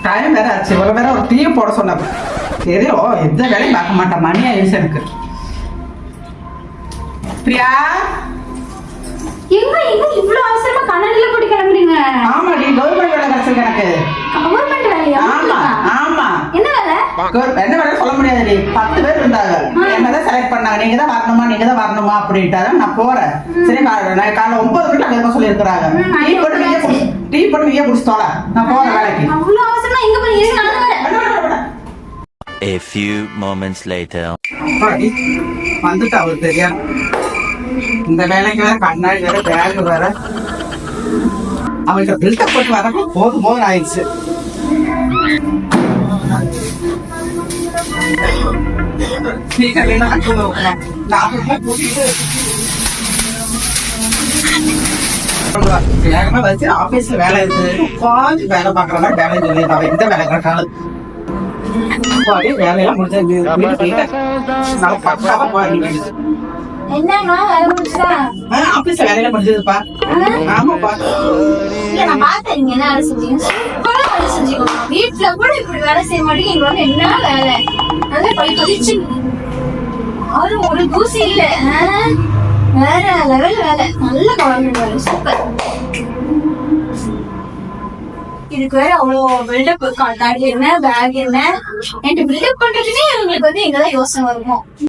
Time வேற ஆச்சு. இவ்வளோ வேற ஒரு டீ போட சொன்னாங்க. சரி, எந்த வேலையும் பார்க்க மாட்டேன். மணி ஆயிடுச்சு எனக்கு. பிரியா, எங்க எங்க இவ்ளோ அவசரமா கண்ணாடில போட்டு கிளம்புறீங்க? ஆமாடி, கவர்மெண்ட் வேலை கிடைச்சிருக்கு எனக்கு. கவர்மெண்ட் வேலையா? ஆமா ஆமா. என்ன வேலை? என்ன வேலை சொல்ல முடியாதுடி. 10 பேர் இருந்தாங்க. என்னதான் செலக்ட் பண்ணாங்க. நீங்க தான் வரணுமா அப்படின்ட்டாங்க. நான் போறேன். சரி, நான் காலைல 9 மணிக்கு அங்க இருக்க சொல்லியிருக்கிறாங்க. டீ போட்டு நீயே குடிச்சிட்டோல. நான் போறேன் வேலைக்கு. அவ்வளோ அவசரமா எங்க போறீங்க? நானும் வரேன். A few moments later. அப்பாடி, வந்துட்டு அவரு தெரியாது. இந்த வேலைக்கு வேற கண்ணாடி வேற பேக் வேற. அவன்கிட்ட பில்டப் போட்டு வரப்போ போதும் ஆயிடுச்சு. ஆபீஸ்ல வேலை இருக்கு. உட்காந்து வேலை பாக்குற மாதிரி வேலை சொல்லியிருக்காங்க. இந்த வேலை கட்டாலும் வேலையெல்லாம் முடிஞ்சது. என்னன்னா வேலை முடிச்சா? ஆபீஸ்ல வேலையில முடிஞ்சதுப்பா. ஆமாப்பா. நான் பார்த்தேன் நீங்க என்ன வேலை செஞ்சீங்க. சூப்பரா வேலை செஞ்சீங்க. வீட்டுல கூட இப்படி வேலை செய்ய மாட்டீங்க. இங்க வந்து என்ன வேலை நல்லா படிச்சு ஒரு தூசி இல்ல. வேற லெவல் வேலை. நல்ல கவர்மெண்ட் வேலை. சூப்பர். இதுக்கு வேற அவ்வளவு பில்டப். கார்டு என்ன, பேக் என்ன, என்கிட்ட பில்டப் பண்றதுன்னே உங்களுக்கு வந்து எங்கதான் யோசனை வருமோ.